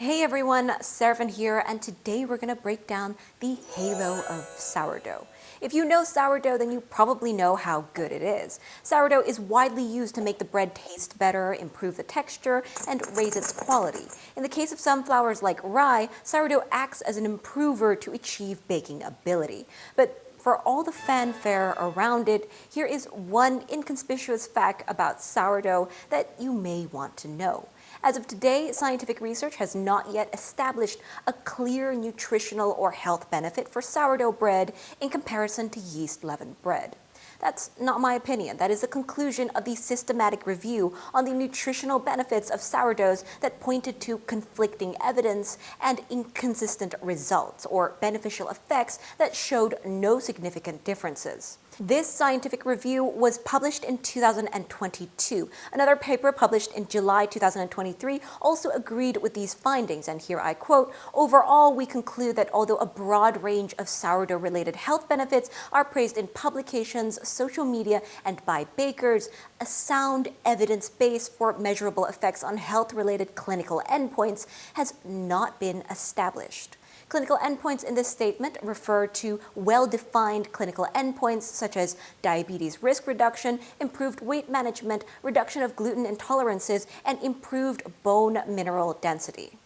Hey everyone, Seraphin here, and today we're going to break down the halo of sourdough. If you know sourdough, then you probably know how good it is. Sourdough is widely used to make the bread taste better, improve the texture, and raise its quality. In the case of some flours like rye, sourdough acts as an improver to achieve baking ability. But for all the fanfare around it, here is one inconspicuous fact about sourdough that you may want to know. As of today, scientific research has not yet established a clear nutritional or health benefit for sourdough bread in comparison to yeast-leavened bread. That's not my opinion. That is the conclusion of the systematic review on the nutritional benefits of sourdoughs that pointed to conflicting evidence and inconsistent results, or beneficial effects that showed no significant differences. This scientific review was published in 2022. Another paper published in July 2023 also agreed with these findings, and here I quote, "Overall, we conclude that although a broad range of sourdough-related health benefits are praised in publications, social media, and by bakers, a sound evidence base for measurable effects on health-related clinical endpoints has not been established." Clinical endpoints in this statement refer to well-defined clinical endpoints such as diabetes risk reduction, improved weight management, reduction of gluten intolerances, and improved bone mineral density.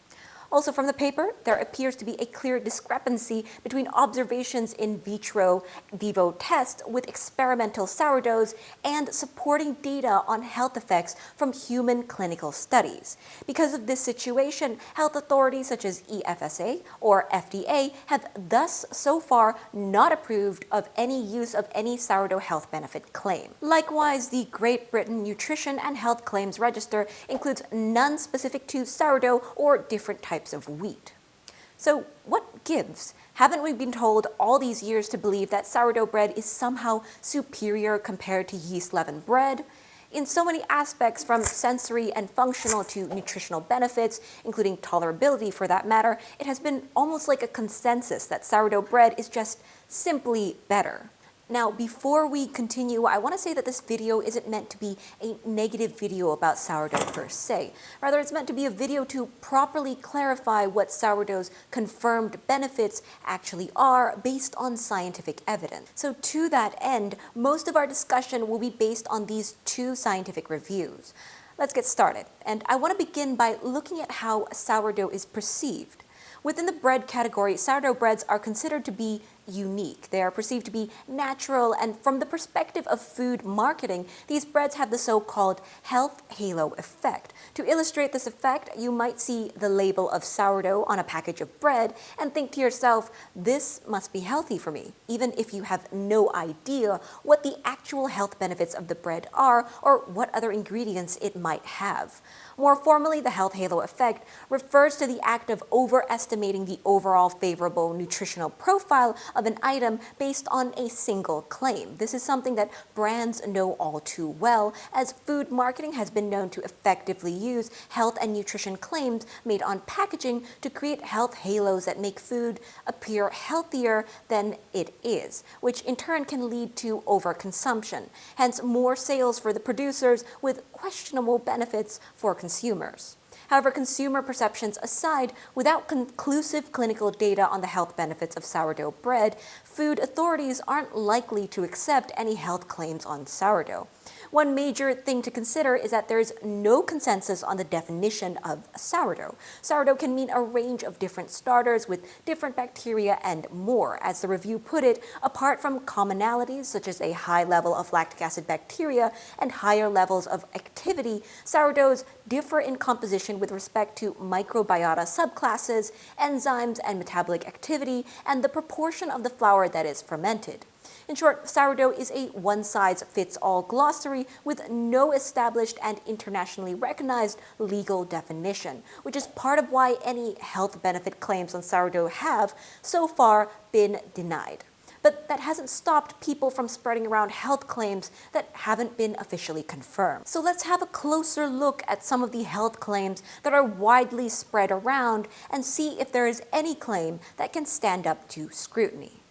Also from the paper, there appears to be a clear discrepancy between observations in vivo tests with experimental sourdoughs and supporting data on health effects from human clinical studies. Because of this situation, health authorities such as EFSA or FDA have thus so far not approved of any use of any sourdough health benefit claim. Likewise, the Great Britain Nutrition and Health Claims Register includes none specific to sourdough or different types of wheat. So what gives? Haven't we been told all these years to believe that sourdough bread is somehow superior compared to yeast-leavened bread? In so many aspects, from sensory and functional to nutritional benefits, including tolerability for that matter, it has been almost like a consensus that sourdough bread is just simply better. Now, before we continue, I want to say that this video isn't meant to be a negative video about sourdough per se. Rather, it's meant to be a video to properly clarify what sourdough's confirmed benefits actually are based on scientific evidence. So to that end, most of our discussion will be based on these two scientific reviews. Let's get started. And I want to begin by looking at how sourdough is perceived. Within the bread category, sourdough breads are considered to be unique. They are perceived to be natural, and from the perspective of food marketing, these breads have the so-called health halo effect. To illustrate this effect, you might see the label of sourdough on a package of bread and think to yourself, this must be healthy for me, even if you have no idea what the actual health benefits of the bread are or what other ingredients it might have. More formally, the health halo effect refers to the act of overestimating the overall favorable nutritional profile of an item based on a single claim. This is something that brands know all too well, as food marketing has been known to effectively use health and nutrition claims made on packaging to create health halos that make food appear healthier than it is, which in turn can lead to overconsumption, hence more sales for the producers with questionable benefits for consumers. However, consumer perceptions aside, without conclusive clinical data on the health benefits of sourdough bread, food authorities aren't likely to accept any health claims on sourdough. One major thing to consider is that there is no consensus on the definition of sourdough. Sourdough can mean a range of different starters with different bacteria and more. As the review put it, apart from commonalities such as a high level of lactic acid bacteria and higher levels of activity, sourdoughs differ in composition with respect to microbiota subclasses, enzymes and metabolic activity, and the proportion of the flour that is fermented. In short, sourdough is a one-size-fits-all glossary with no established and internationally recognized legal definition, which is part of why any health benefit claims on sourdough have, so far, been denied. But that hasn't stopped people from spreading around health claims that haven't been officially confirmed. So let's have a closer look at some of the health claims that are widely spread around and see if there is any claim that can stand up to scrutiny.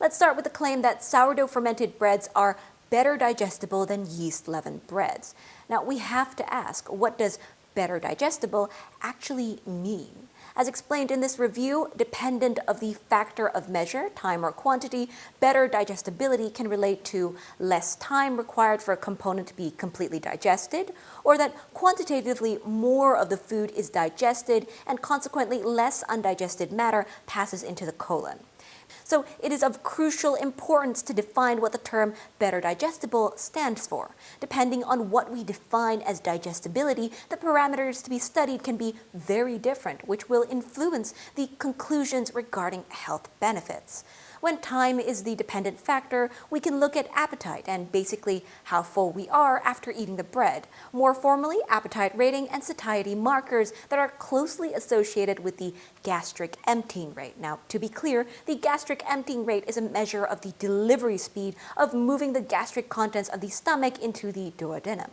Let's start with the claim that sourdough fermented breads are better digestible than yeast-leavened breads. Now, we have to ask, what does better digestible actually mean? As explained in this review, dependent of the factor of measure, time or quantity, better digestibility can relate to less time required for a component to be completely digested, or that quantitatively more of the food is digested and consequently less undigested matter passes into the colon. So it is of crucial importance to define what the term better digestible stands for. Depending on what we define as digestibility, the parameters to be studied can be very different, which will influence the conclusions regarding health benefits. When time is the dependent factor, we can look at appetite and basically how full we are after eating the bread. More formally, appetite rating and satiety markers that are closely associated with the gastric emptying rate. Now, to be clear, the gastric emptying rate is a measure of the delivery speed of moving the gastric contents of the stomach into the duodenum.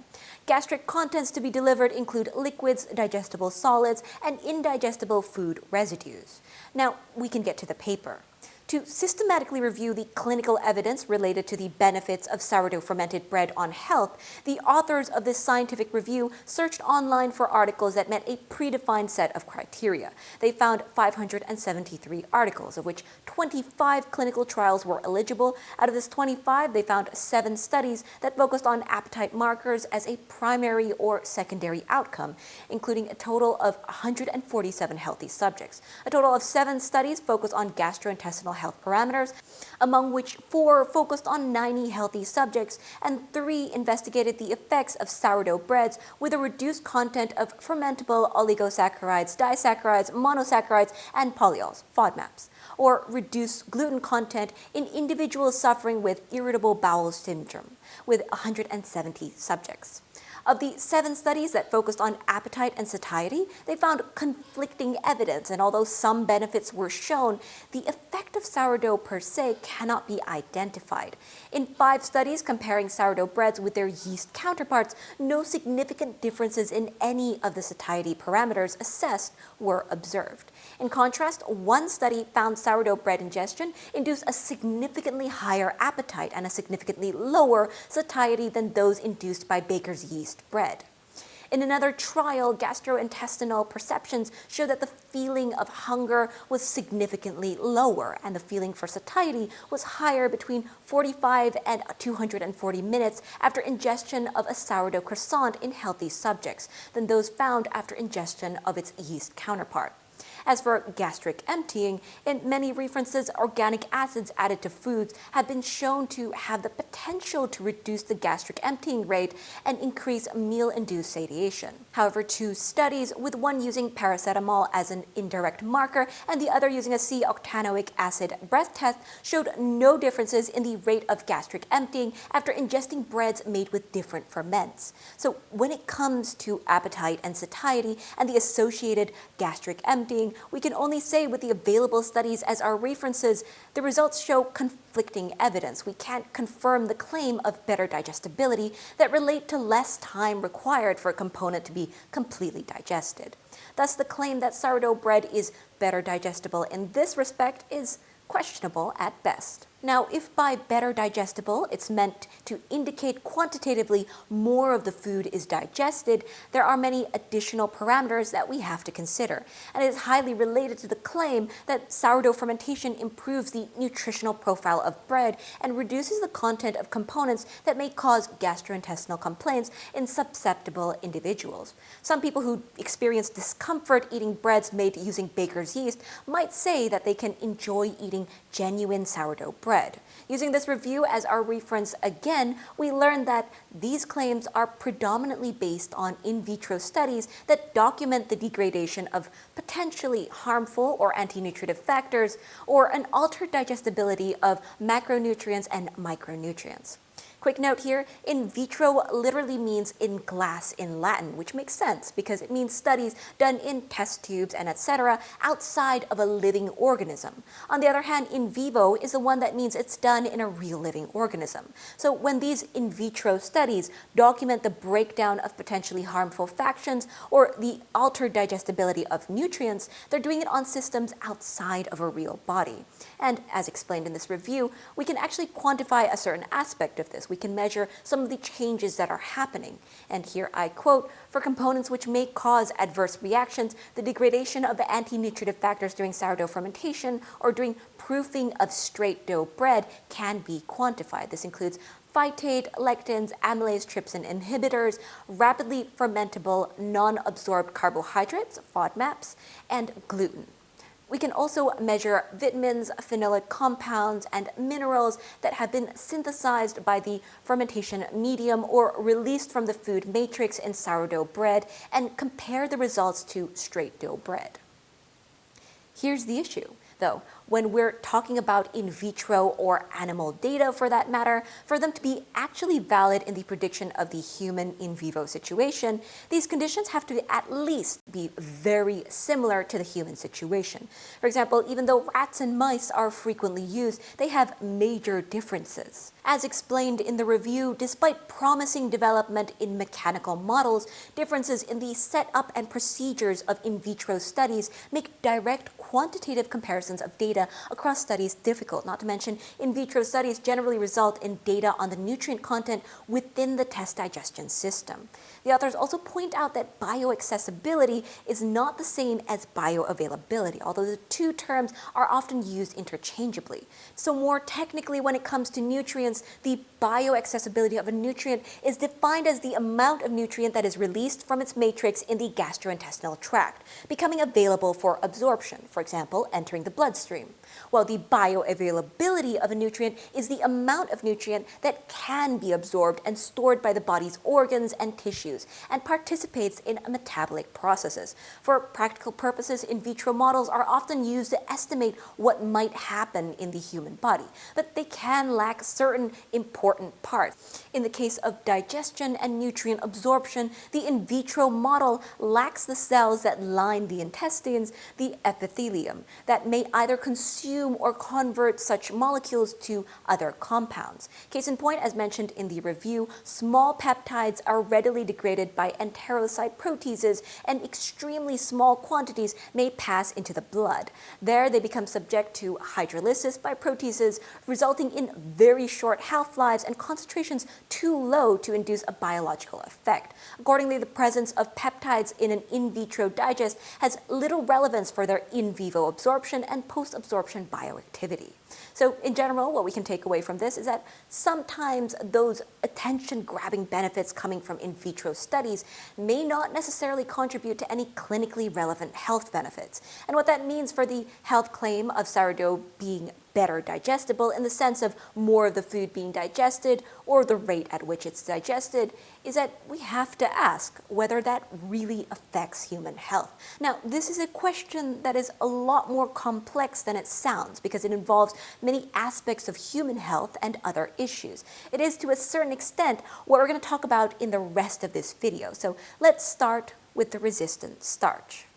Gastric contents to be delivered include liquids, digestible solids, and indigestible food residues. Now, we can get to the paper. To systematically review the clinical evidence related to the benefits of sourdough fermented bread on health, the authors of this scientific review searched online for articles that met a predefined set of criteria. They found 573 articles, of which 25 clinical trials were eligible. Out of this 25, they found 7 studies that focused on appetite markers as a primary or secondary outcome, including a total of 147 healthy subjects. A total of 7 studies focused on gastrointestinal health parameters, among which 4 focused on 90 healthy subjects and 3 investigated the effects of sourdough breads with a reduced content of fermentable oligosaccharides, disaccharides, monosaccharides, and polyols, FODMAPs, or reduced gluten content in individuals suffering with irritable bowel syndrome, with 170 subjects. Of the 7 studies that focused on appetite and satiety, they found conflicting evidence, and although some benefits were shown, the effect of sourdough per se cannot be identified. In 5 studies comparing sourdough breads with their yeast counterparts, no significant differences in any of the satiety parameters assessed were observed. In contrast, 1 study found sourdough bread ingestion induced a significantly higher appetite and a significantly lower satiety than those induced by baker's yeast bread. In another trial, gastrointestinal perceptions showed that the feeling of hunger was significantly lower, and the feeling for satiety was higher between 45 and 240 minutes after ingestion of a sourdough croissant in healthy subjects than those found after ingestion of its yeast counterpart. As for gastric emptying, in many references, organic acids added to foods have been shown to have the potential to reduce the gastric emptying rate and increase meal-induced satiation. However, 2 studies, with one using paracetamol as an indirect marker and the other using a C-octanoic acid breath test, showed no differences in the rate of gastric emptying after ingesting breads made with different ferments. So when it comes to appetite and satiety and the associated gastric emptying, we can only say with the available studies as our references, the results show conflicting evidence. We can't confirm the claim of better digestibility that relate to less time required for a component to be completely digested. Thus, the claim that sourdough bread is better digestible in this respect is questionable at best. Now, if by better digestible it's meant to indicate quantitatively more of the food is digested, there are many additional parameters that we have to consider, and it is highly related to the claim that sourdough fermentation improves the nutritional profile of bread and reduces the content of components that may cause gastrointestinal complaints in susceptible individuals. Some people who experience discomfort eating breads made using baker's yeast might say that they can enjoy eating genuine sourdough bread. Using this review as our reference again, we learned that these claims are predominantly based on in vitro studies that document the degradation of potentially harmful or anti-nutritive factors or an altered digestibility of macronutrients and micronutrients. Quick note here, in vitro literally means in glass in Latin, which makes sense because it means studies done in test tubes and etc. outside of a living organism. On the other hand, in vivo is the one that means it's done in a real living organism. So when these in vitro studies document the breakdown of potentially harmful factions or the altered digestibility of nutrients, they're doing it on systems outside of a real body. And as explained in this review, we can actually quantify a certain aspect of this. we can measure some of the changes that are happening. And here I quote, "For components which may cause adverse reactions, the degradation of anti-nutritive factors during sourdough fermentation or during proofing of straight dough bread can be quantified." This includes phytate, lectins, amylase, trypsin inhibitors, rapidly fermentable, non-absorbed carbohydrates, FODMAPs, and gluten. We can also measure vitamins, phenolic compounds, and minerals that have been synthesized by the fermentation medium or released from the food matrix in sourdough bread and compare the results to straight dough bread. Here's the issue, though. When we're talking about in vitro or animal data for that matter, for them to be actually valid in the prediction of the human in vivo situation, these conditions have to at least be very similar to the human situation. For example, even though rats and mice are frequently used, they have major differences. As explained in the review, despite promising development in mechanical models, differences in the setup and procedures of in vitro studies make direct quantitative comparisons of data across studies difficult. Not to mention, in vitro studies generally result in data on the nutrient content within the test digestion system. The authors also point out that bioaccessibility is not the same as bioavailability, although the two terms are often used interchangeably. So more technically, when it comes to nutrients, the bioaccessibility of a nutrient is defined as the amount of nutrient that is released from its matrix in the gastrointestinal tract, becoming available for absorption, for example, entering the bloodstream. While the bioavailability of a nutrient is the amount of nutrient that can be absorbed and stored by the body's organs and tissues and participates in metabolic processes. For practical purposes, in vitro models are often used to estimate what might happen in the human body, but they can lack certain important parts. In the case of digestion and nutrient absorption, the in vitro model lacks the cells that line the intestines, the epithelium, that may either consume or convert such molecules to other compounds. Case in point, as mentioned in the review, small peptides are readily degraded by enterocyte proteases, and extremely small quantities may pass into the blood. There, they become subject to hydrolysis by proteases, resulting in very short half-lives and concentrations too low to induce a biological effect. Accordingly, the presence of peptides in an in vitro digest has little relevance for their in vivo absorption and post-absorption bioactivity. So in general, what we can take away from this is that sometimes those attention-grabbing benefits coming from in vitro studies may not necessarily contribute to any clinically relevant health benefits. And what that means for the health claim of sourdough being better digestible in the sense of more of the food being digested or the rate at which it's digested is that we have to ask whether that really affects human health. Now, this is a question that is a lot more complex than it sounds because it involves many aspects of human health and other issues. It is to a certain extent what we're going to talk about in the rest of this video. So let's start with the resistant starch.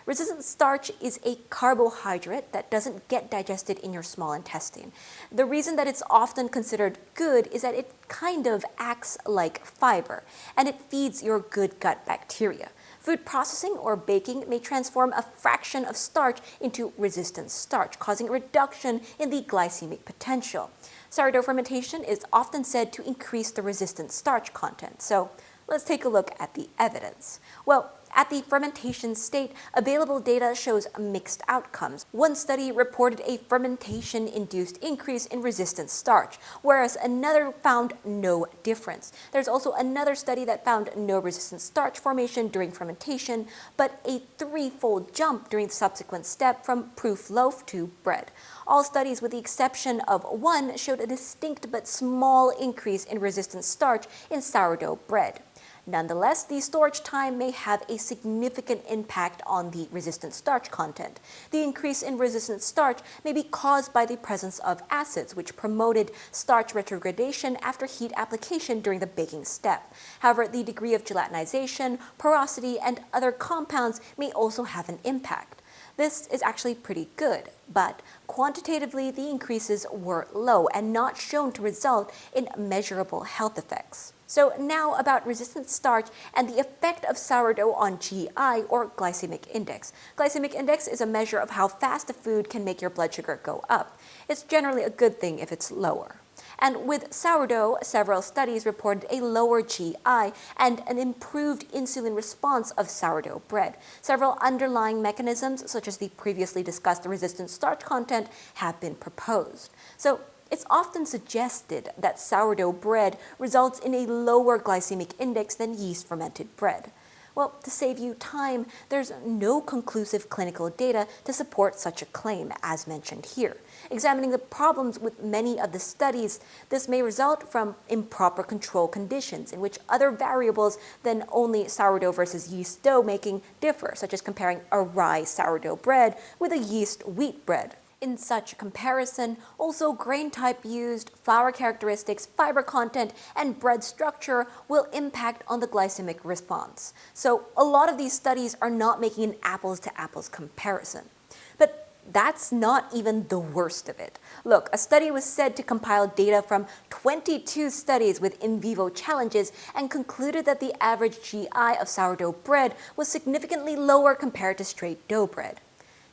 Resistant starch is a carbohydrate that doesn't get digested in your small intestine. The reason that it's often considered good is that it kind of acts like fiber, and it feeds your good gut bacteria. Food processing or baking may transform a fraction of starch into resistant starch, causing a reduction in the glycemic potential. Sourdough fermentation is often said to increase the resistant starch content. So let's take a look at the evidence. Well, at the fermentation state, available data shows mixed outcomes. One study reported a fermentation-induced increase in resistant starch, whereas another found no difference. There's also another study that found no resistant starch formation during fermentation, but a threefold jump during the subsequent step from proof loaf to bread. All studies, with the exception of one, showed a distinct but small increase in resistant starch in sourdough bread. Nonetheless, the storage time may have a significant impact on the resistant starch content. The increase in resistant starch may be caused by the presence of acids, which promoted starch retrogradation after heat application during the baking step. However, the degree of gelatinization, porosity, and other compounds may also have an impact. This is actually pretty good, but quantitatively the increases were low and not shown to result in measurable health effects. So now about resistant starch and the effect of sourdough on GI or glycemic index. Glycemic index is a measure of how fast a food can make your blood sugar go up. It's generally a good thing if it's lower. And with sourdough, several studies reported a lower GI and an improved insulin response of sourdough bread. Several underlying mechanisms, such as the previously discussed resistant starch content, have been proposed. So it's often suggested that sourdough bread results in a lower glycemic index than yeast-fermented bread. Well, to save you time, there's no conclusive clinical data to support such a claim, as mentioned here. Examining the problems with many of the studies, this may result from improper control conditions in which other variables than only sourdough versus yeast dough making differ, such as comparing a rye sourdough bread with a yeast wheat bread. In such a comparison, also grain type used, flour characteristics, fiber content, and bread structure will impact on the glycemic response. So a lot of these studies are not making an apples-to-apples comparison. But that's not even the worst of it. Look, a study was said to compile data from 22 studies with in vivo challenges and concluded that the average GI of sourdough bread was significantly lower compared to straight dough bread.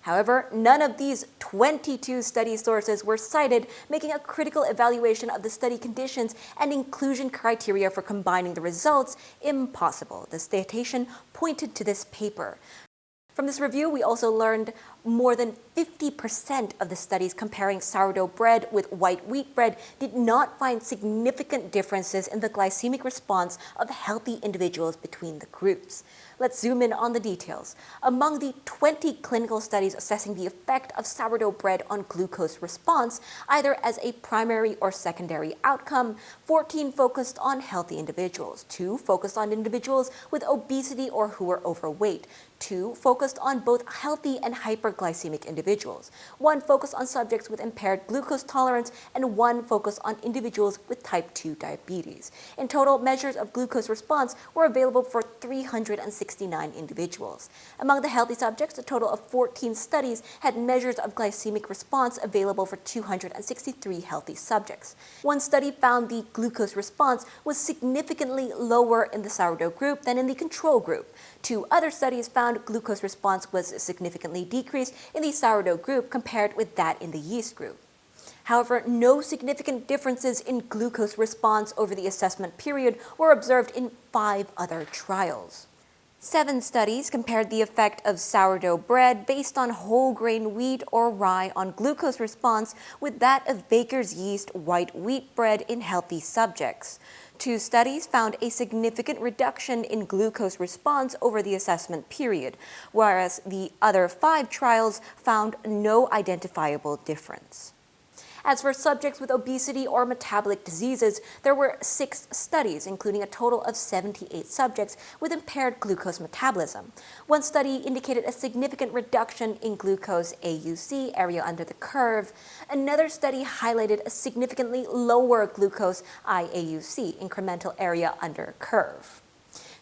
However, none of these 22 study sources were cited, making a critical evaluation of the study conditions and inclusion criteria for combining the results impossible. The citation pointed to this paper. From this review, we also learned more than 50% of the studies comparing sourdough bread with white wheat bread did not find significant differences in the glycemic response of healthy individuals between the groups. Let's zoom in on the details. Among the 20 clinical studies assessing the effect of sourdough bread on glucose response, either as a primary or secondary outcome, 14 focused on healthy individuals, 2 focused on individuals with obesity or who were overweight, 2 focused on both healthy and hyperglycemic individuals, 1 focused on subjects with impaired glucose tolerance, and 1 focused on individuals with type 2 diabetes. In total, measures of glucose response were available for 369 individuals. Among the healthy subjects, a total of 14 studies had measures of glycemic response available for 263 healthy subjects. One study found the glucose response was significantly lower in the sourdough group than in the control group. 2 other studies found glucose response was significantly decreased in the sourdough group compared with that in the yeast group. However, no significant differences in glucose response over the assessment period were observed in 5 other trials. 7 studies compared the effect of sourdough bread based on whole grain wheat or rye on glucose response with that of baker's yeast white wheat bread in healthy subjects. 2 studies found a significant reduction in glucose response over the assessment period, whereas the other 5 trials found no identifiable difference. As for subjects with obesity or metabolic diseases, there were 6 studies, including a total of 78 subjects with impaired glucose metabolism. One study indicated a significant reduction in glucose AUC, area under the curve. Another study highlighted a significantly lower glucose IAUC, incremental area under curve.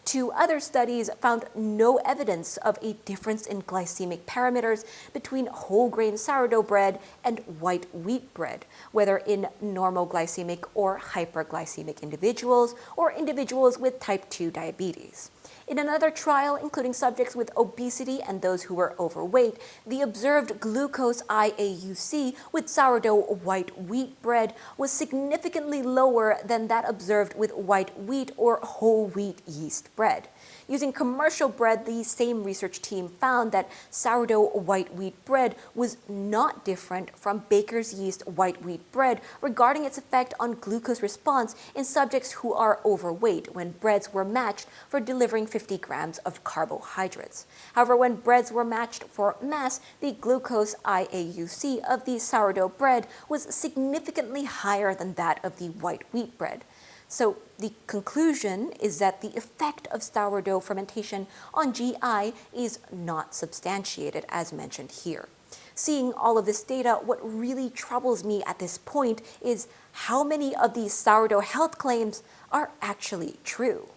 2 other studies found no evidence of a difference in glycemic parameters between whole grain sourdough bread and white wheat bread, whether in normal glycemic or hyperglycemic individuals or individuals with type 2 diabetes. In another trial, including subjects with obesity and those who were overweight, the observed glucose IAUC with sourdough white wheat bread was significantly lower than that observed with white wheat or whole wheat yeast bread. Using commercial bread, the same research team found that sourdough white wheat bread was not different from baker's yeast white wheat bread regarding its effect on glucose response in subjects who are overweight when breads were matched for delivering 50 grams of carbohydrates. However, when breads were matched for mass, the glucose IAUC of the sourdough bread was significantly higher than that of the white wheat bread. So the conclusion is that the effect of sourdough fermentation on GI is not substantiated, as mentioned here. Seeing all of this data, what really troubles me at this point is how many of these sourdough health claims are actually true.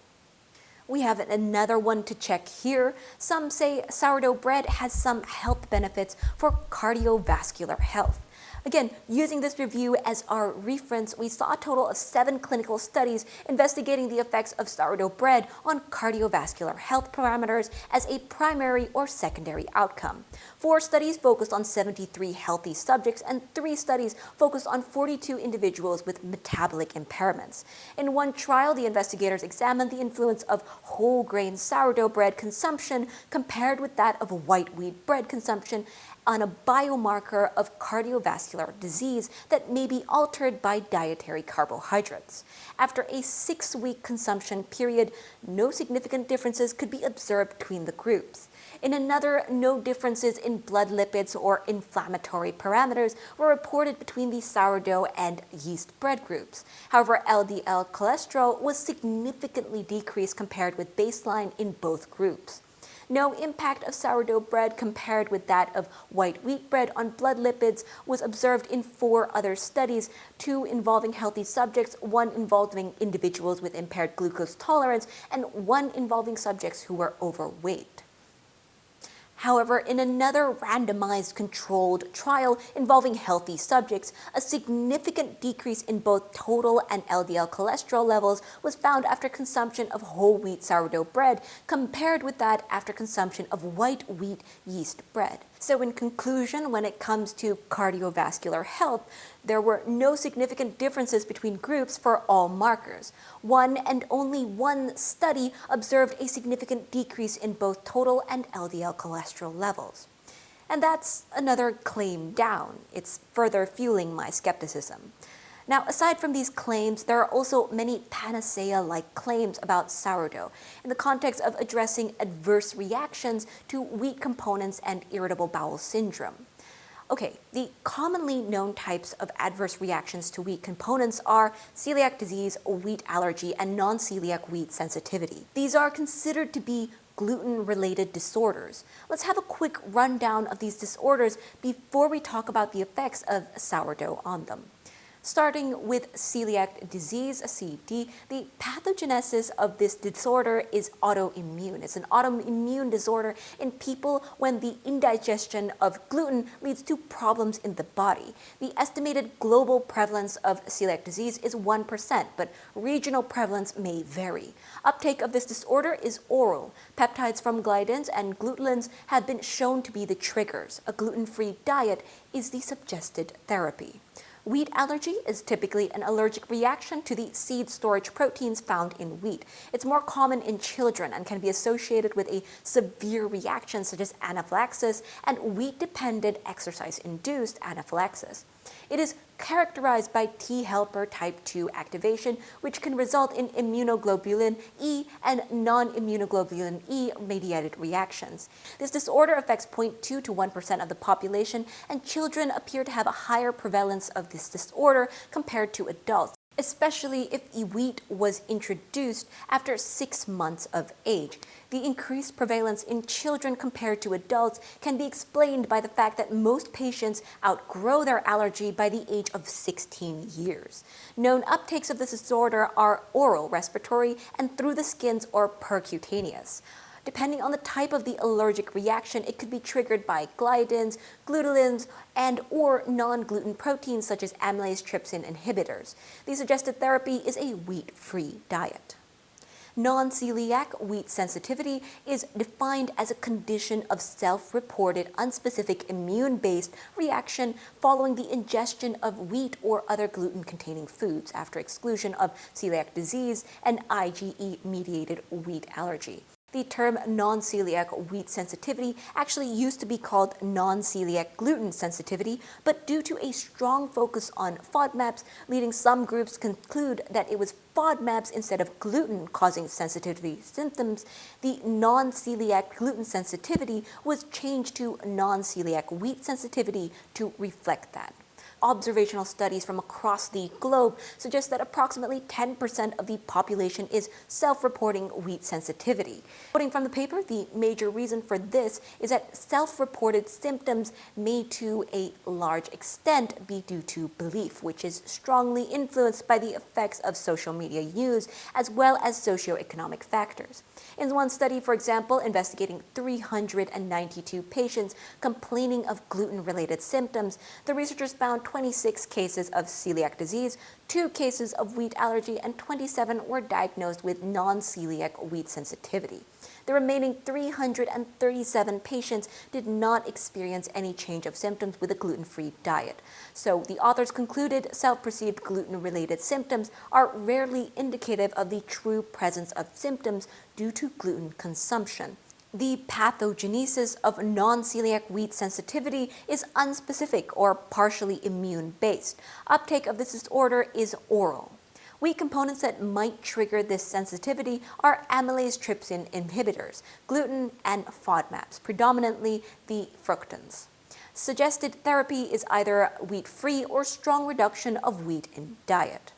We have another one to check here. Some say sourdough bread has some health benefits for cardiovascular health. Again, using this review as our reference, we saw a total of 7 clinical studies investigating the effects of sourdough bread on cardiovascular health parameters as a primary or secondary outcome. 4 studies focused on 73 healthy subjects, and 3 studies focused on 42 individuals with metabolic impairments. In one trial, the investigators examined the influence of whole grain sourdough bread consumption compared with that of white wheat bread consumption on a biomarker of cardiovascular disease that may be altered by dietary carbohydrates. After a 6-week consumption period, no significant differences could be observed between the groups. In another, no differences in blood lipids or inflammatory parameters were reported between the sourdough and yeast bread groups. However, LDL cholesterol was significantly decreased compared with baseline in both groups. No impact of sourdough bread compared with that of white wheat bread on blood lipids was observed in 4 other studies, 2 involving healthy subjects, 1 involving individuals with impaired glucose tolerance, and 1 involving subjects who were overweight. However, in another randomized controlled trial involving healthy subjects, a significant decrease in both total and LDL cholesterol levels was found after consumption of whole wheat sourdough bread compared with that after consumption of white wheat yeast bread. So in conclusion, when it comes to cardiovascular health, there were no significant differences between groups for all markers. 1 and only 1 study observed a significant decrease in both total and LDL cholesterol levels. And that's another claim down. It's further fueling my skepticism. Now, aside from these claims, there are also many panacea-like claims about sourdough in the context of addressing adverse reactions to wheat components and irritable bowel syndrome. Okay, the commonly known types of adverse reactions to wheat components are celiac disease, wheat allergy, and non-celiac wheat sensitivity. These are considered to be gluten-related disorders. Let's have a quick rundown of these disorders before we talk about the effects of sourdough on them. Starting with celiac disease, CD, the pathogenesis of this disorder is autoimmune. It's an autoimmune disorder in people when the indigestion of gluten leads to problems in the body. The estimated global prevalence of celiac disease is 1%, but regional prevalence may vary. Uptake of this disorder is oral. Peptides from gliadins and glutenins have been shown to be the triggers. A gluten-free diet is the suggested therapy. Wheat allergy is typically an allergic reaction to the seed storage proteins found in wheat. It's more common in children and can be associated with a severe reaction such as anaphylaxis and wheat-dependent exercise-induced anaphylaxis. It is characterized by T helper type 2 activation, which can result in immunoglobulin E and non-immunoglobulin E mediated reactions. This disorder affects 0.2 to 1% of the population, and children appear to have a higher prevalence of this disorder compared to adults, especially if wheat was introduced after 6 months of age. The increased prevalence in children compared to adults can be explained by the fact that most patients outgrow their allergy by the age of 16 years. Known uptakes of this disorder are oral, respiratory, and through the skins or percutaneous. Depending on the type of the allergic reaction, it could be triggered by gliadins, glutenins, and or non-gluten proteins such as amylase trypsin inhibitors. The suggested therapy is a wheat-free diet. Non-celiac wheat sensitivity is defined as a condition of self-reported unspecific immune-based reaction following the ingestion of wheat or other gluten-containing foods after exclusion of celiac disease and IgE-mediated wheat allergy. The term non-celiac wheat sensitivity actually used to be called non-celiac gluten sensitivity, but due to a strong focus on FODMAPs, leading some groups to conclude that it was FODMAPs instead of gluten causing sensitivity symptoms, the non-celiac gluten sensitivity was changed to non-celiac wheat sensitivity to reflect that. Observational studies from across the globe suggest that approximately 10% of the population is self-reporting wheat sensitivity. Quoting from the paper, the major reason for this is that self-reported symptoms may to a large extent be due to belief, which is strongly influenced by the effects of social media use as well as socioeconomic factors. In one study, for example, investigating 392 patients complaining of gluten-related symptoms, the researchers found 26 cases of celiac disease, 2 cases of wheat allergy, and 27 were diagnosed with non-celiac wheat sensitivity. The remaining 337 patients did not experience any change of symptoms with a gluten-free diet. So the authors concluded self-perceived gluten-related symptoms are rarely indicative of the true presence of symptoms due to gluten consumption. The pathogenesis of non-celiac wheat sensitivity is unspecific or partially immune-based. Uptake of this disorder is oral. Wheat components that might trigger this sensitivity are amylase trypsin inhibitors, gluten, and FODMAPs, predominantly the fructans. Suggested therapy is either wheat-free or strong reduction of wheat in diet.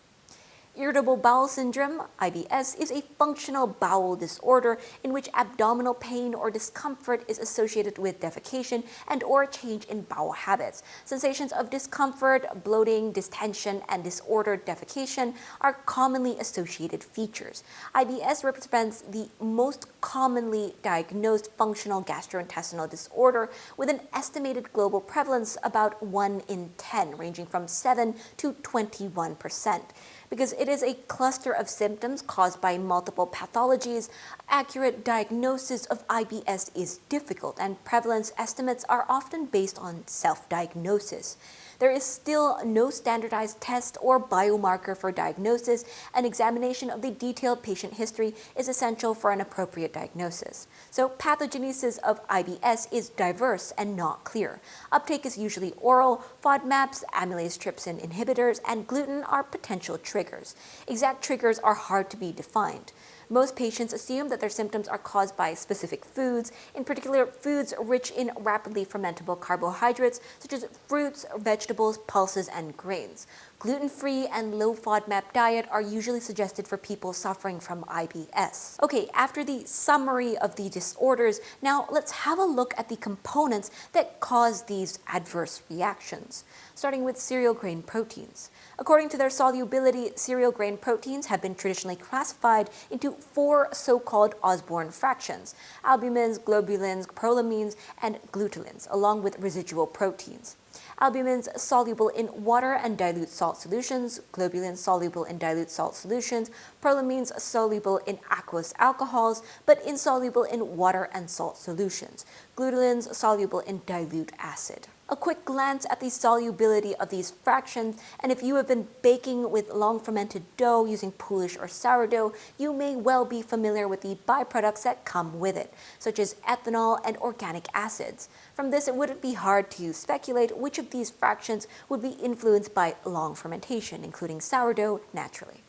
Irritable bowel syndrome, IBS, is a functional bowel disorder in which abdominal pain or discomfort is associated with defecation and or change in bowel habits. Sensations of discomfort, bloating, distension, and disordered defecation are commonly associated features. IBS represents the most commonly diagnosed functional gastrointestinal disorder with an estimated global prevalence about 1 in 10, ranging from 7 to 21%. Because it is a cluster of symptoms caused by multiple pathologies, accurate diagnosis of IBS is difficult, and prevalence estimates are often based on self-diagnosis. There is still no standardized test or biomarker for diagnosis, and examination of the detailed patient history is essential for an appropriate diagnosis. So pathogenesis of IBS is diverse and not clear. Uptake is usually oral. FODMAPs, amylase trypsin inhibitors, and gluten are potential triggers. Exact triggers are hard to be defined. Most patients assume that their symptoms are caused by specific foods, in particular foods rich in rapidly fermentable carbohydrates such as fruits, vegetables, pulses, and grains. Gluten-free and low FODMAP diet are usually suggested for people suffering from IBS. Okay, after the summary of the disorders, now let's have a look at the components that cause these adverse reactions, starting with cereal grain proteins. According to their solubility, cereal grain proteins have been traditionally classified into 4 so-called Osborne fractions: albumins, globulins, prolamines, and glutelins, along with residual proteins. Albumins soluble in water and dilute salt solutions, globulins soluble in dilute salt solutions, prolamines soluble in aqueous alcohols but insoluble in water and salt solutions, glutelins soluble in dilute acid. A quick glance at the solubility of these fractions, and if you have been baking with long fermented dough using poolish or sourdough, you may well be familiar with the byproducts that come with it, such as ethanol and organic acids. From this, it wouldn't be hard to speculate which of these fractions would be influenced by long fermentation, including sourdough, naturally.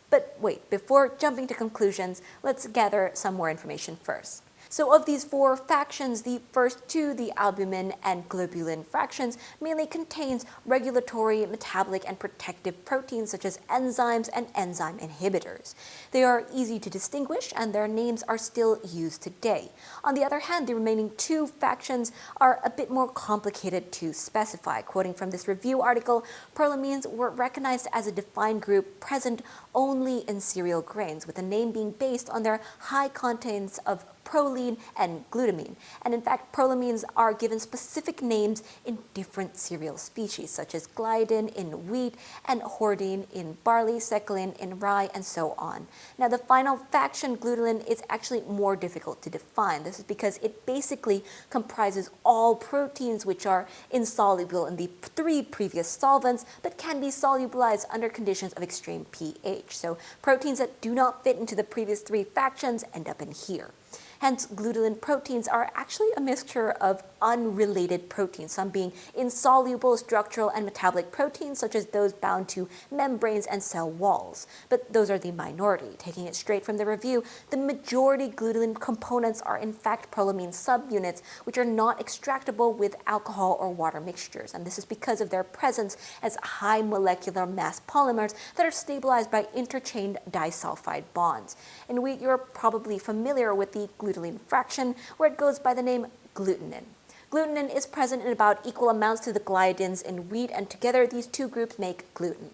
But wait, before jumping to conclusions, let's gather some more information first. So of these 4 fractions, the first 2, the albumin and globulin fractions, mainly contains regulatory, metabolic, and protective proteins such as enzymes and enzyme inhibitors. They are easy to distinguish and their names are still used today. On the other hand, the remaining 2 fractions are a bit more complicated to specify. Quoting from this review article, prolamines were recognized as a defined group present only in cereal grains, with the name being based on their high contents of proline and glutamine. And in fact, prolamines are given specific names in different cereal species, such as gliadin in wheat and hordine in barley, secalin in rye, and so on. Now, the final fraction, glutelin, is actually more difficult to define. This is because it basically comprises all proteins which are insoluble in the 3 previous solvents, but can be solubilized under conditions of extreme pH. So proteins that do not fit into the previous 3 fractions end up in here. Hence, glutelin proteins are actually a mixture of unrelated proteins, some being insoluble structural and metabolic proteins, such as those bound to membranes and cell walls. But those are the minority. Taking it straight from the review, the majority glutelin components are in fact prolamine subunits, which are not extractable with alcohol or water mixtures. And this is because of their presence as high molecular mass polymers that are stabilized by interchained disulfide bonds. In wheat, you're probably familiar with the glutelin fraction, where it goes by the name glutenin. Glutenin is present in about equal amounts to the gliadins in wheat, and together these 2 groups make gluten.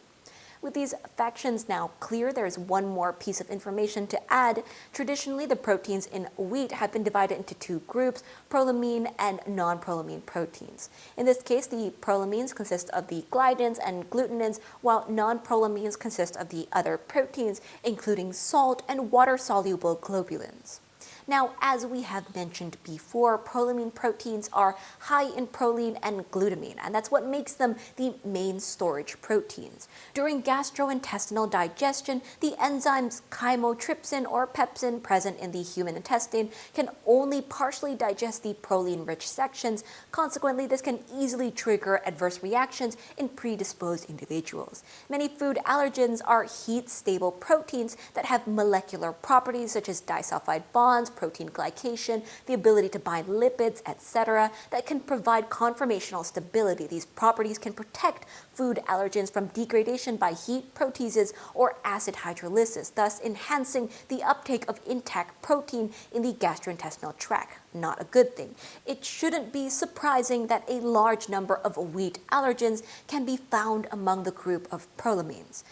With these factions now clear, there is one more piece of information to add. Traditionally, the proteins in wheat have been divided into two groups, prolamine and non-prolamine proteins. In this case, the prolamines consist of the gliadins and glutenins, while non-prolamines consist of the other proteins, including salt and water-soluble globulins. Now, as we have mentioned before, prolamine proteins are high in proline and glutamine, and that's what makes them the main storage proteins. During gastrointestinal digestion, the enzymes chymotrypsin or pepsin present in the human intestine can only partially digest the proline-rich sections. Consequently, this can easily trigger adverse reactions in predisposed individuals. Many food allergens are heat-stable proteins that have molecular properties such as disulfide bonds, protein glycation, the ability to bind lipids, etc., that can provide conformational stability. These properties can protect food allergens from degradation by heat, proteases, or acid hydrolysis, thus enhancing the uptake of intact protein in the gastrointestinal tract. Not a good thing. It shouldn't be surprising that a large number of wheat allergens can be found among the group of prolamines.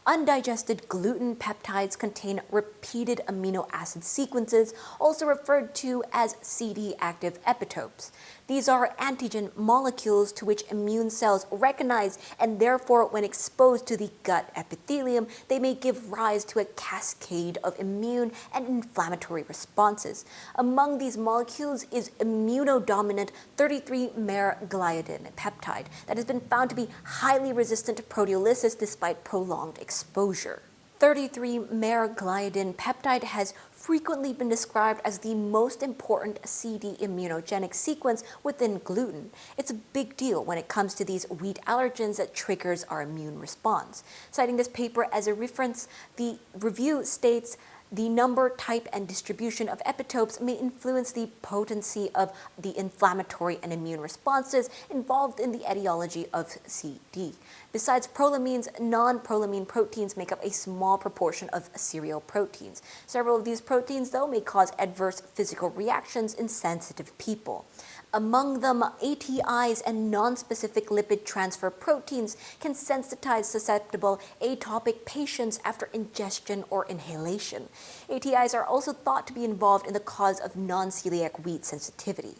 Undigested gluten peptides contain repeated amino acid sequences, also referred to as CD-active epitopes. These are antigen molecules to which immune cells recognize, and therefore, when exposed to the gut epithelium, they may give rise to a cascade of immune and inflammatory responses. Among these molecules is immunodominant 33-mer gliadin peptide that has been found to be highly resistant to proteolysis despite prolonged exposure. 33-mer gliadin peptide has frequently been described as the most important CD immunogenic sequence within gluten. It's a big deal when it comes to these wheat allergens that triggers our immune response. Citing this paper as a reference, the review states, the number, type, and distribution of epitopes may influence the potency of the inflammatory and immune responses involved in the etiology of CD. Besides prolamines, non-prolamine proteins make up a small proportion of cereal proteins. Several of these proteins, though, may cause adverse physical reactions in sensitive people. Among them, ATIs and non-specific lipid transfer proteins can sensitize susceptible atopic patients after ingestion or inhalation. ATIs are also thought to be involved in the cause of non-celiac wheat sensitivity.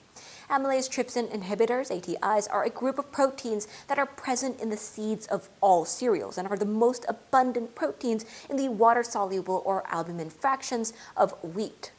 Amylase trypsin inhibitors, ATIs, are a group of proteins that are present in the seeds of all cereals and are the most abundant proteins in the water-soluble or albumin fractions of wheat.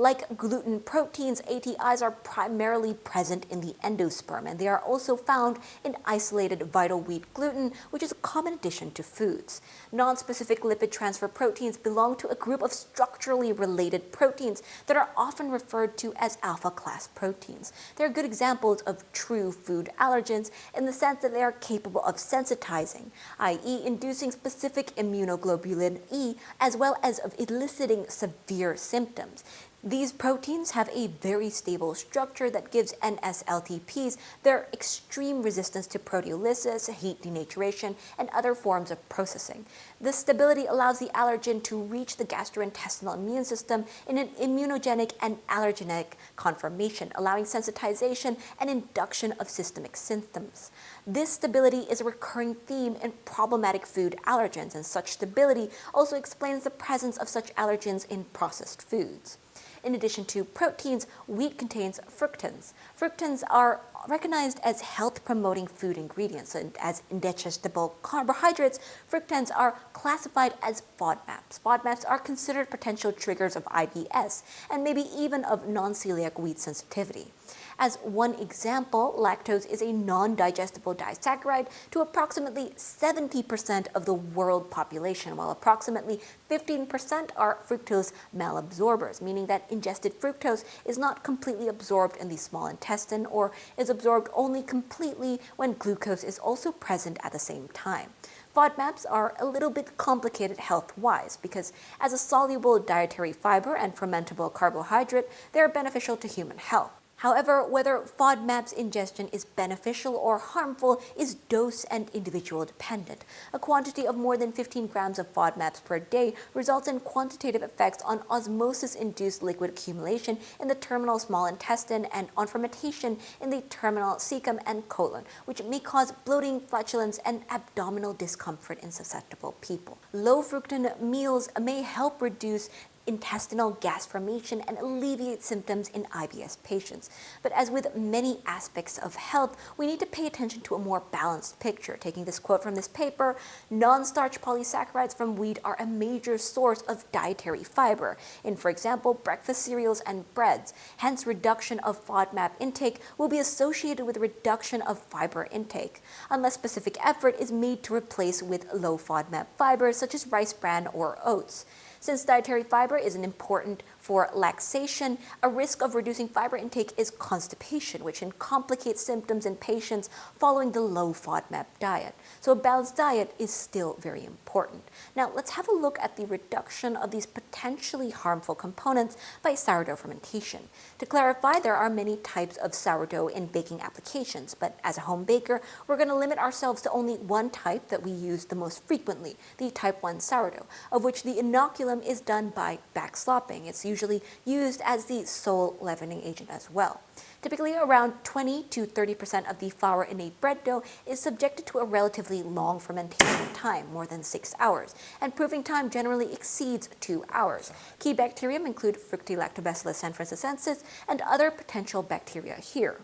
Like gluten proteins, ATIs are primarily present in the endosperm, and they are also found in isolated vital wheat gluten, which is a common addition to foods. Non-specific lipid transfer proteins belong to a group of structurally related proteins that are often referred to as alpha-class proteins. They are good examples of true food allergens in the sense that they are capable of sensitizing, i.e. inducing specific immunoglobulin E, as well as of eliciting severe symptoms. These proteins have a very stable structure that gives NSLTPs their extreme resistance to proteolysis, heat denaturation, and other forms of processing. This stability allows the allergen to reach the gastrointestinal immune system in an immunogenic and allergenic conformation, allowing sensitization and induction of systemic symptoms. This stability is a recurring theme in problematic food allergens, and such stability also explains the presence of such allergens in processed foods. In addition to proteins, wheat contains fructans. Fructans are recognized as health-promoting food ingredients, and as indigestible carbohydrates, fructans are classified as FODMAPs. FODMAPs are considered potential triggers of IBS and maybe even of non-celiac wheat sensitivity. As one example, lactose is a non-digestible disaccharide to approximately 70% of the world population, while approximately 15% are fructose malabsorbers, meaning that ingested fructose is not completely absorbed in the small intestine or is absorbed only completely when glucose is also present at the same time. FODMAPs are a little bit complicated health-wise because as a soluble dietary fiber and fermentable carbohydrate, they are beneficial to human health. However, whether FODMAP's ingestion is beneficial or harmful is dose and individual dependent. A quantity of more than 15 grams of FODMAPs per day results in quantitative effects on osmosis-induced liquid accumulation in the terminal small intestine and on fermentation in the terminal cecum and colon, which may cause bloating, flatulence, and abdominal discomfort in susceptible people. Low-fructan meals may help reduce intestinal gas formation and alleviate symptoms in IBS patients. But as with many aspects of health, we need to pay attention to a more balanced picture. Taking this quote from this paper, non-starch polysaccharides from wheat are a major source of dietary fiber in, for example, breakfast cereals and breads. Hence, reduction of FODMAP intake will be associated with reduction of fiber intake, unless specific effort is made to replace with low FODMAP fibers such as rice bran or oats. Since dietary fiber is important for laxation, a risk of reducing fiber intake is constipation, which can complicate symptoms in patients following the low FODMAP diet. So a balanced diet is still very important. Now let's have a look at the reduction of these potentially harmful components by sourdough fermentation. To clarify, there are many types of sourdough in baking applications, but as a home baker, we're going to limit ourselves to only one type that we use the most frequently, the type 1 sourdough, of which the inoculum is done by backslopping. It's usually used as the sole leavening agent as well. Typically, around 20 to 30% of the flour in a bread dough is subjected to a relatively long fermentation time, more than 6 hours, and proofing time generally exceeds 2 hours. Key bacteria include Fructolactobacillus sanfrancesensis and other potential bacteria here.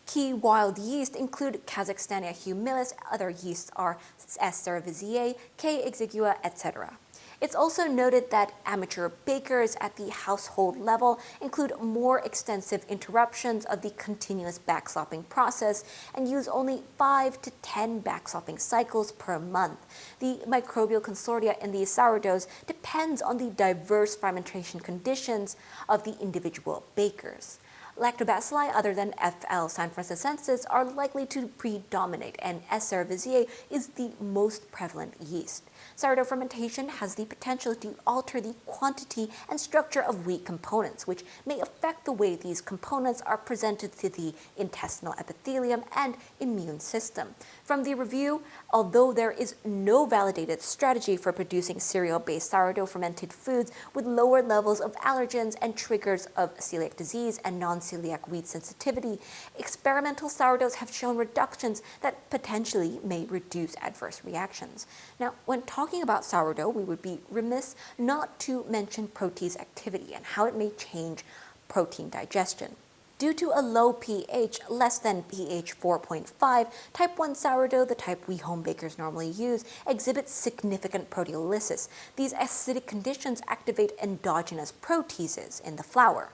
Key wild yeast include Kazakhstania humilis, other yeasts are S. cerevisiae, K. exigua, etc. It's also noted that amateur bakers at the household level include more extensive interruptions of the continuous backslopping process and use only 5 to 10 backslopping cycles per month. The microbial consortia in these sourdoughs depends on the diverse fermentation conditions of the individual bakers. Lactobacilli other than F.L. sanfrancesensis are likely to predominate, and S. cerevisiae is the most prevalent yeast. Sourdough fermentation has the potential to alter the quantity and structure of wheat components, which may affect the way these components are presented to the intestinal epithelium and immune system. From the review, although there is no validated strategy for producing cereal-based sourdough fermented foods with lower levels of allergens and triggers of celiac disease and non-celiac wheat sensitivity, experimental sourdoughs have shown reductions that potentially may reduce adverse reactions. Now, when talking about sourdough, we would be remiss not to mention protease activity and how it may change protein digestion. Due to a low pH, less than pH 4.5, type 1 sourdough, the type we home bakers normally use, exhibits significant proteolysis. These acidic conditions activate endogenous proteases in the flour.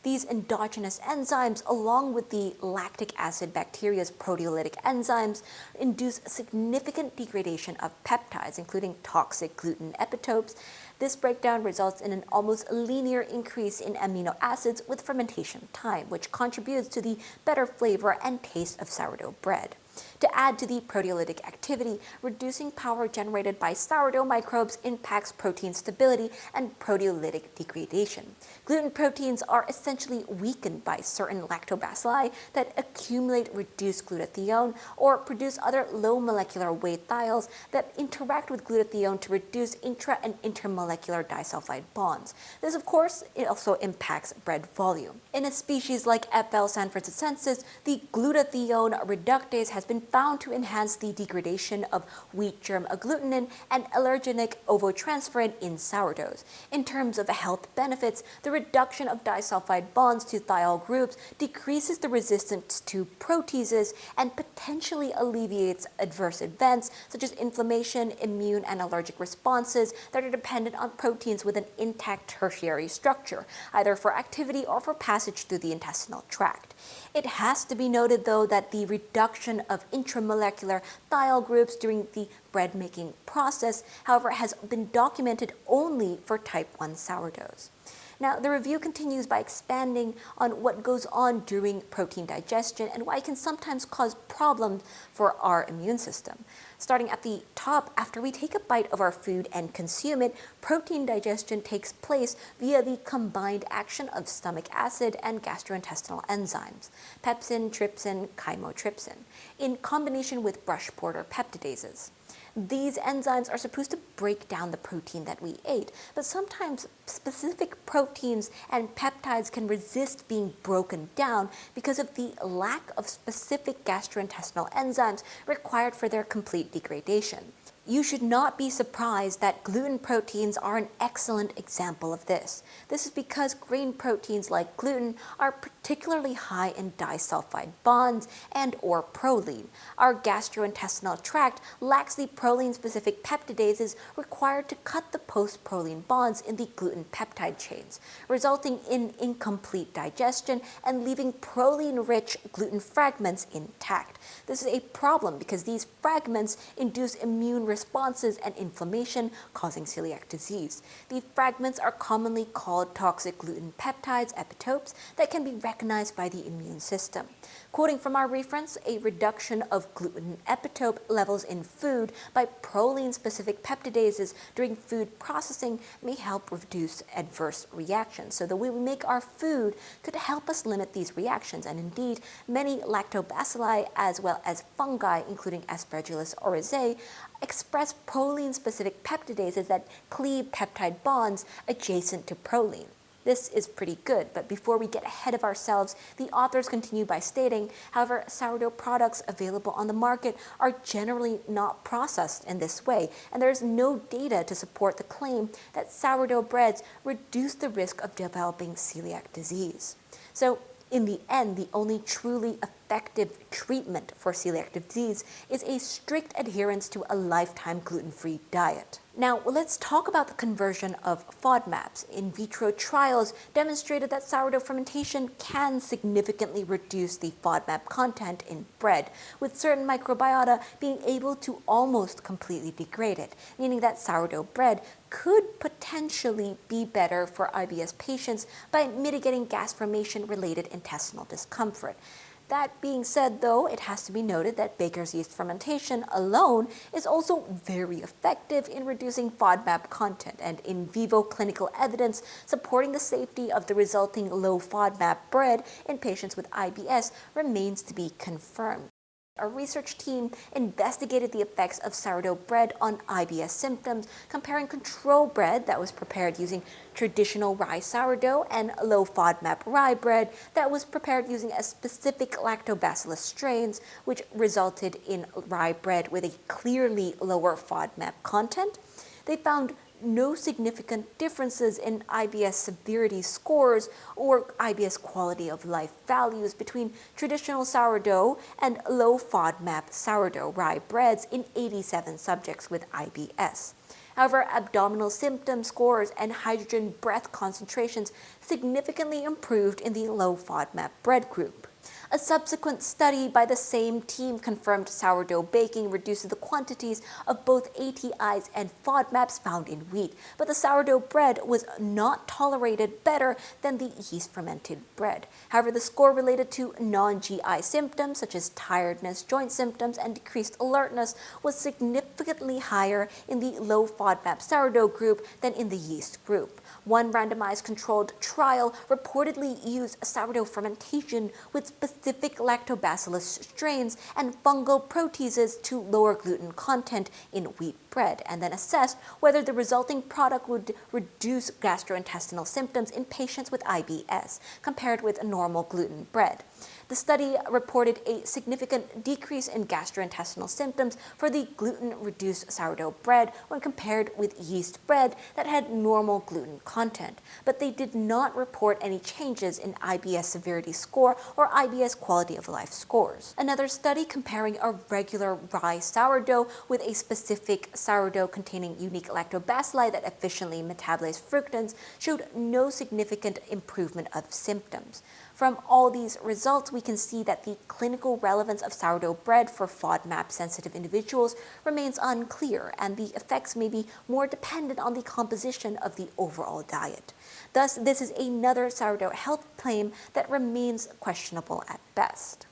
These endogenous enzymes, along with the lactic acid bacteria's proteolytic enzymes, induce significant degradation of peptides, including toxic gluten epitopes. This breakdown results in an almost linear increase in amino acids with fermentation time, which contributes to the better flavor and taste of sourdough bread. To add to the proteolytic activity, reducing power generated by sourdough microbes impacts protein stability and proteolytic degradation. Gluten proteins are essentially weakened by certain lactobacilli that accumulate reduced glutathione or produce other low molecular weight thiols that interact with glutathione to reduce intra and intermolecular disulfide bonds. This, of course, it also impacts bread volume. In a species like F.L. sanfrancesensis, the glutathione reductase has been found to enhance the degradation of wheat germ agglutinin and allergenic ovotransferrin in sourdoughs. In terms of health benefits, the reduction of disulfide bonds to thiol groups decreases the resistance to proteases and potentially alleviates adverse events such as inflammation, immune and allergic responses that are dependent on proteins with an intact tertiary structure, either for activity or for passage through the intestinal tract. It has to be noted, though, that the reduction of intramolecular thiol groups during the bread making process, however, has been documented only for type 1 sourdoughs. Now, the review continues by expanding on what goes on during protein digestion and why it can sometimes cause problems for our immune system. Starting at the top, after we take a bite of our food and consume it, protein digestion takes place via the combined action of stomach acid and gastrointestinal enzymes, pepsin, trypsin, chymotrypsin, in combination with brush-porter peptidases. These enzymes are supposed to break down the protein that we ate, but sometimes specific proteins and peptides can resist being broken down because of the lack of specific gastrointestinal enzymes required for their complete degradation. You should not be surprised that gluten proteins are an excellent example of this. This is because grain proteins like gluten are particularly high in disulfide bonds and/or proline. Our gastrointestinal tract lacks the proline-specific peptidases required to cut the post-proline bonds in the gluten peptide chains, resulting in incomplete digestion and leaving proline-rich gluten fragments intact. This is a problem because these fragments induce immune responses and inflammation, causing celiac disease. The fragments are commonly called toxic gluten peptides, epitopes, that can be recognized by the immune system. Quoting from our reference, a reduction of gluten epitope levels in food by proline-specific peptidases during food processing may help reduce adverse reactions. So the way we make our food could help us limit these reactions, and indeed, many lactobacilli as well as fungi, including Aspergillus oryzae, express proline-specific peptidases that cleave peptide bonds adjacent to proline. This is pretty good, but before we get ahead of ourselves, the authors continue by stating, however, sourdough products available on the market are generally not processed in this way, and there is no data to support the claim that sourdough breads reduce the risk of developing celiac disease. So, in the end, the only truly effective treatment for celiac disease is a strict adherence to a lifetime gluten-free diet. Now, let's talk about the conversion of FODMAPs. In vitro trials demonstrated that sourdough fermentation can significantly reduce the FODMAP content in bread, with certain microbiota being able to almost completely degrade it, meaning that sourdough bread could potentially be better for IBS patients by mitigating gas formation-related intestinal discomfort. That being said, though, it has to be noted that baker's yeast fermentation alone is also very effective in reducing FODMAP content, and in vivo clinical evidence supporting the safety of the resulting low FODMAP bread in patients with IBS remains to be confirmed. A research team investigated the effects of sourdough bread on IBS symptoms, comparing control bread that was prepared using traditional rye sourdough and low FODMAP rye bread that was prepared using a specific lactobacillus strains, which resulted in rye bread with a clearly lower FODMAP content. They found no significant differences in IBS severity scores or IBS quality of life values between traditional sourdough and low FODMAP sourdough rye breads in 87 subjects with IBS. However, abdominal symptom scores and hydrogen breath concentrations significantly improved in the low FODMAP bread group. A subsequent study by the same team confirmed sourdough baking reduces the quantities of both ATIs and FODMAPs found in wheat, but the sourdough bread was not tolerated better than the yeast-fermented bread. However, the score related to non-GI symptoms such as tiredness, joint symptoms, and decreased alertness was significantly higher in the low FODMAP sourdough group than in the yeast group. One randomized controlled trial reportedly used sourdough fermentation with specific lactobacillus strains and fungal proteases to lower gluten content in wheat bread, and then assessed whether the resulting product would reduce gastrointestinal symptoms in patients with IBS compared with normal gluten bread. The study reported a significant decrease in gastrointestinal symptoms for the gluten-reduced sourdough bread when compared with yeast bread that had normal gluten content, but they did not report any changes in IBS severity score or IBS quality of life scores. Another study comparing a regular rye sourdough with a specific sourdough containing unique lactobacilli that efficiently metabolize fructans showed no significant improvement of symptoms. From all these results, we can see that the clinical relevance of sourdough bread for FODMAP-sensitive individuals remains unclear, and the effects may be more dependent on the composition of the overall diet. Thus, this is another sourdough health claim that remains questionable at best.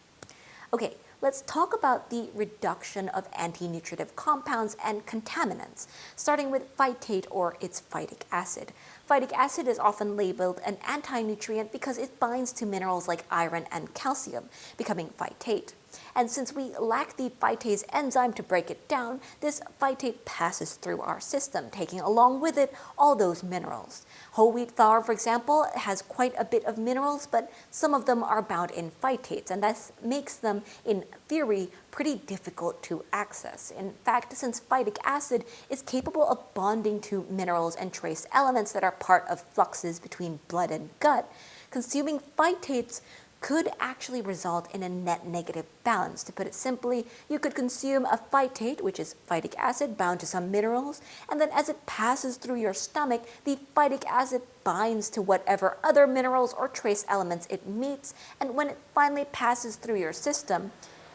Okay, let's talk about the reduction of anti-nutritive compounds and contaminants, starting with phytate or its phytic acid. Phytic acid is often labeled an anti-nutrient because it binds to minerals like iron and calcium, becoming phytate. And since we lack the phytase enzyme to break it down, this phytate passes through our system, taking along with it all those minerals. Whole wheat flour, for example, has quite a bit of minerals, but some of them are bound in phytates, and that makes them, in theory, pretty difficult to access. In fact, since phytic acid is capable of bonding to minerals and trace elements that are part of fluxes between blood and gut, consuming phytates could actually result in a net negative balance. To put it simply, you could consume a phytate, which is phytic acid bound to some minerals, and then as it passes through your stomach, the phytic acid binds to whatever other minerals or trace elements it meets, and when it finally passes through your system,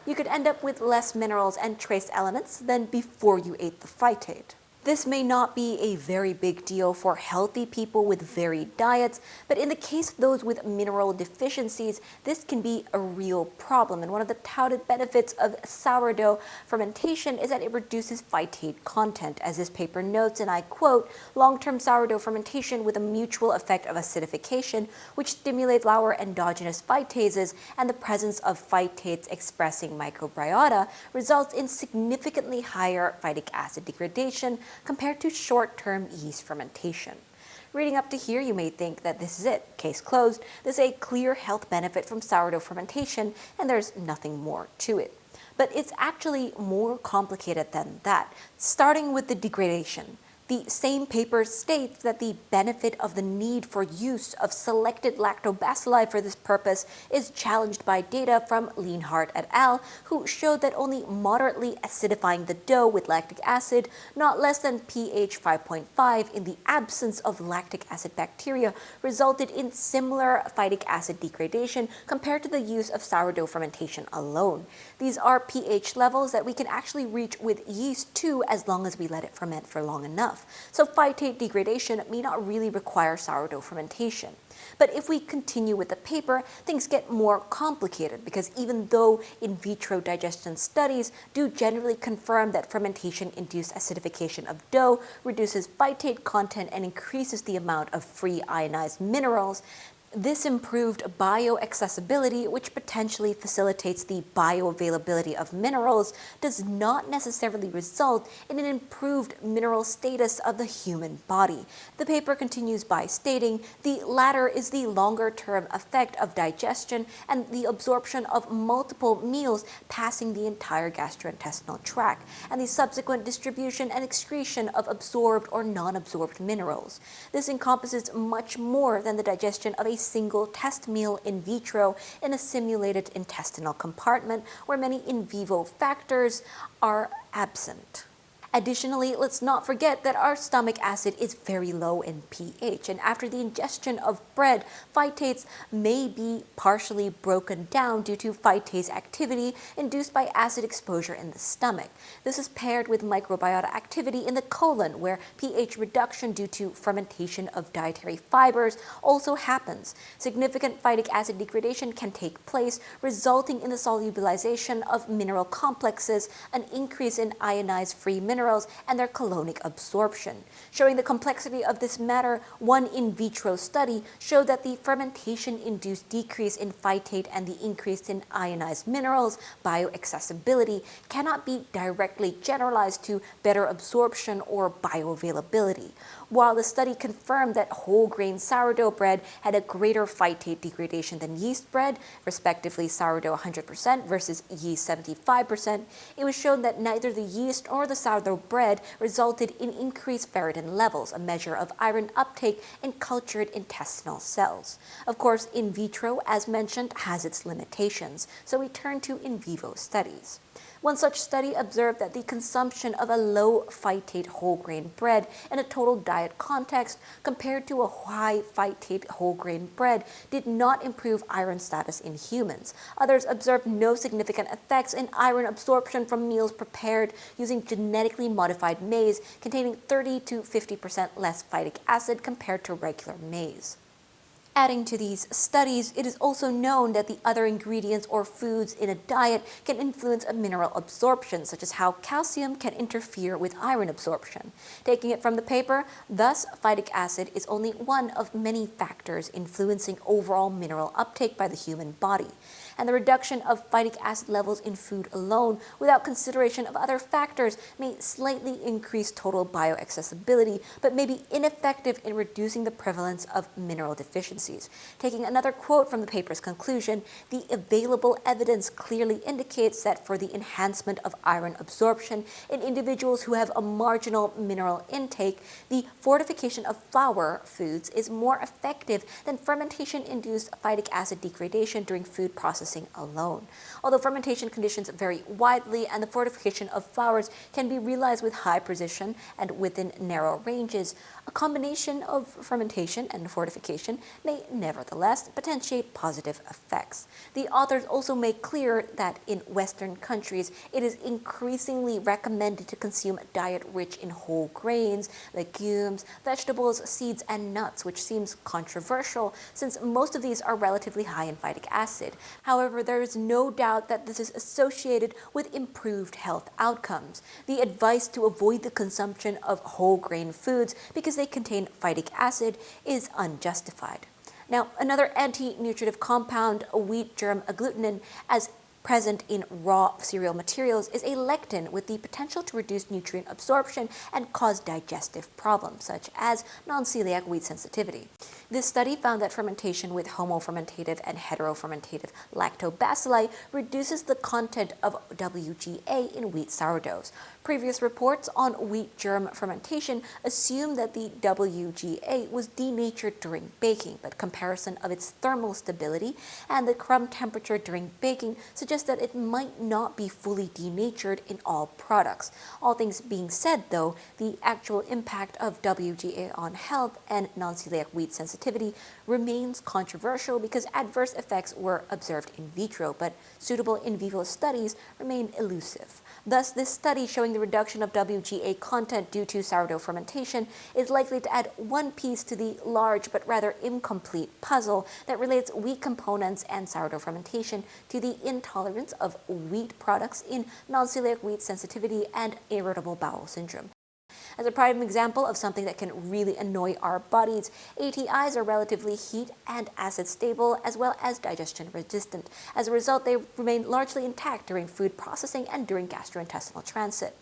you could end up with less minerals and trace elements than before you ate the phytate. This may not be a very big deal for healthy people with varied diets, but in the case of those with mineral deficiencies, this can be a real problem. And one of the touted benefits of sourdough fermentation is that it reduces phytate content. As this paper notes, and I quote, "Long-term sourdough fermentation with a mutual effect of acidification, which stimulates flour endogenous phytases and the presence of phytates expressing microbiota, results in significantly higher phytic acid degradation compared to short-term yeast fermentation." Reading up to here, you may think that this is it, case closed. There's a clear health benefit from sourdough fermentation, and there's nothing more to it. But it's actually more complicated than that, starting with the degradation. The same paper states that the benefit of the need for use of selected lactobacilli for this purpose is challenged by data from Lienhardt et al., who showed that only moderately acidifying the dough with lactic acid, not less than pH 5.5 in the absence of lactic acid bacteria, resulted in similar phytic acid degradation compared to the use of sourdough fermentation alone. These are pH levels that we can actually reach with yeast too, as long as we let it ferment for long enough. So phytate degradation may not really require sourdough fermentation. But if we continue with the paper, things get more complicated because even though in vitro digestion studies do generally confirm that fermentation-induced acidification of dough reduces phytate content and increases the amount of free ionized minerals, this improved bioaccessibility, which potentially facilitates the bioavailability of minerals, does not necessarily result in an improved mineral status of the human body. The paper continues by stating the latter is the longer-term effect of digestion and the absorption of multiple meals passing the entire gastrointestinal tract, and the subsequent distribution and excretion of absorbed or non-absorbed minerals. This encompasses much more than the digestion of a single test meal in vitro in a simulated intestinal compartment where many in vivo factors are absent. Additionally, let's not forget that our stomach acid is very low in pH, and after the ingestion of bread, phytates may be partially broken down due to phytase activity induced by acid exposure in the stomach. This is paired with microbiota activity in the colon, where pH reduction due to fermentation of dietary fibers also happens. Significant phytic acid degradation can take place, resulting in the solubilization of mineral complexes, an increase in ionized free minerals, and their colonic absorption. Showing the complexity of this matter, one in vitro study showed that the fermentation-induced decrease in phytate and the increase in ionized minerals bioaccessibility cannot be directly generalized to better absorption or bioavailability. While the study confirmed that whole grain sourdough bread had a greater phytate degradation than yeast bread, respectively sourdough 100% versus yeast 75%, it was shown that neither the yeast nor the sourdough bread resulted in increased ferritin levels, a measure of iron uptake in cultured intestinal cells. Of course, in vitro, as mentioned, has its limitations, so we turn to in vivo studies. One such study observed that the consumption of a low phytate whole grain bread in a total diet context compared to a high phytate whole grain bread did not improve iron status in humans. Others observed no significant effects in iron absorption from meals prepared using genetically modified maize containing 30 to 50% less phytic acid compared to regular maize. Adding to these studies, it is also known that the other ingredients or foods in a diet can influence a mineral absorption, such as how calcium can interfere with iron absorption. Taking it from the paper, thus phytic acid is only one of many factors influencing overall mineral uptake by the human body. And the reduction of phytic acid levels in food alone, without consideration of other factors, may slightly increase total bioaccessibility, but may be ineffective in reducing the prevalence of mineral deficiencies. Taking another quote from the paper's conclusion, the available evidence clearly indicates that for the enhancement of iron absorption in individuals who have a marginal mineral intake, the fortification of flour foods is more effective than fermentation-induced phytic acid degradation during food processing alone. Although fermentation conditions vary widely and the fortification of flours can be realized with high precision and within narrow ranges, a combination of fermentation and fortification may nevertheless potentiate positive effects. The authors also make clear that in Western countries, it is increasingly recommended to consume a diet rich in whole grains, legumes, vegetables, seeds, and nuts, which seems controversial since most of these are relatively high in phytic acid. However, there is no doubt that this is associated with improved health outcomes. The advice to avoid the consumption of whole grain foods because they contain phytic acid is unjustified. Now, another anti-nutritive compound, wheat germ agglutinin, as present in raw cereal materials, is a lectin with the potential to reduce nutrient absorption and cause digestive problems, such as non-celiac wheat sensitivity. This study found that fermentation with homofermentative and heterofermentative lactobacilli reduces the content of WGA in wheat sourdoughs. Previous reports on wheat germ fermentation assumed that the WGA was denatured during baking, but comparison of its thermal stability and the crumb temperature during baking suggests that it might not be fully denatured in all products. All things being said, though, the actual impact of WGA on health and non-celiac wheat sensitivity remains controversial because adverse effects were observed in vitro, but suitable in vivo studies remain elusive. Thus, this study showing the reduction of WGA content due to sourdough fermentation is likely to add one piece to the large but rather incomplete puzzle that relates wheat components and sourdough fermentation to the intolerance of wheat products in non-celiac wheat sensitivity and irritable bowel syndrome. As a prime example of something that can really annoy our bodies, ATIs are relatively heat and acid stable as well as digestion resistant. As a result, they remain largely intact during food processing and during gastrointestinal transit.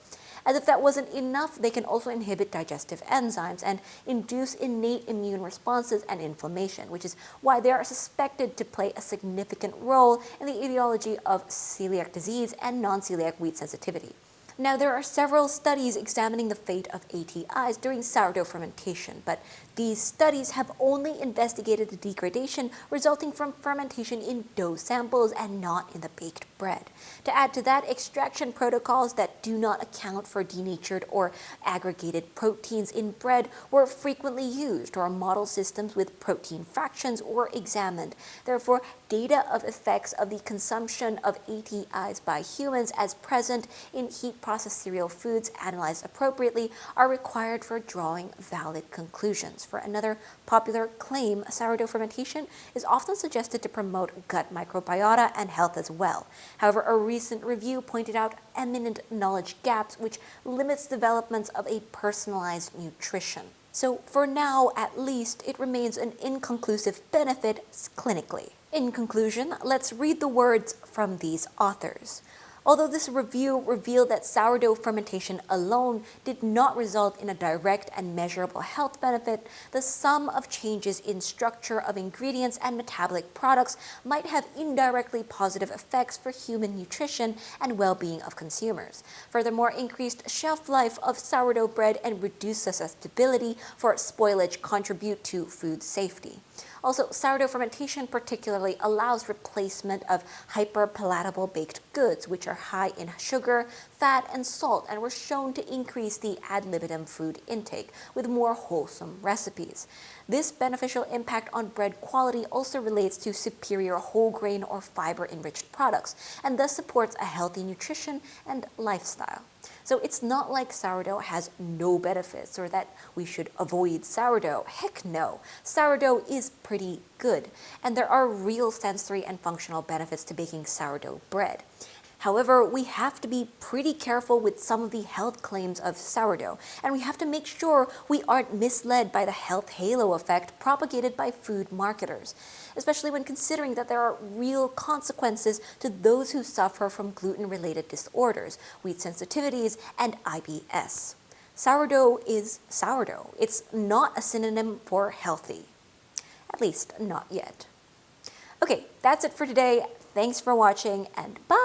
As if that wasn't enough, they can also inhibit digestive enzymes and induce innate immune responses and inflammation, which is why they are suspected to play a significant role in the etiology of celiac disease and non-celiac wheat sensitivity. Now, there are several studies examining the fate of ATIs during sourdough fermentation, but these studies have only investigated the degradation resulting from fermentation in dough samples and not in the baked bread. To add to that, extraction protocols that do not account for denatured or aggregated proteins in bread were frequently used, or model systems with protein fractions were examined. Therefore, data of effects of the consumption of ATIs by humans as present in heat-processed cereal foods analyzed appropriately are required for drawing valid conclusions. For another popular claim, sourdough fermentation is often suggested to promote gut microbiota and health as well. However, a recent review pointed out eminent knowledge gaps which limits developments of a personalized nutrition. So for now, at least, it remains an inconclusive benefit clinically. In conclusion, let's read the words from these authors. Although this review revealed that sourdough fermentation alone did not result in a direct and measurable health benefit, the sum of changes in structure of ingredients and metabolic products might have indirectly positive effects for human nutrition and well-being of consumers. Furthermore, increased shelf life of sourdough bread and reduced susceptibility for spoilage contribute to food safety. Also, sourdough fermentation particularly allows replacement of hyperpalatable baked goods, which are high in sugar, fat, and salt, and were shown to increase the ad libitum food intake with more wholesome recipes. This beneficial impact on bread quality also relates to superior whole grain or fiber-enriched products, and thus supports a healthy nutrition and lifestyle. So it's not like sourdough has no benefits or that we should avoid sourdough. Heck no. Sourdough is pretty good, and there are real sensory and functional benefits to baking sourdough bread. However, we have to be pretty careful with some of the health claims of sourdough, and we have to make sure we aren't misled by the health halo effect propagated by food marketers, especially when considering that there are real consequences to those who suffer from gluten-related disorders, wheat sensitivities, and IBS. Sourdough is sourdough. It's not a synonym for healthy. At least, not yet. Okay, that's it for today. Thanks for watching, and bye!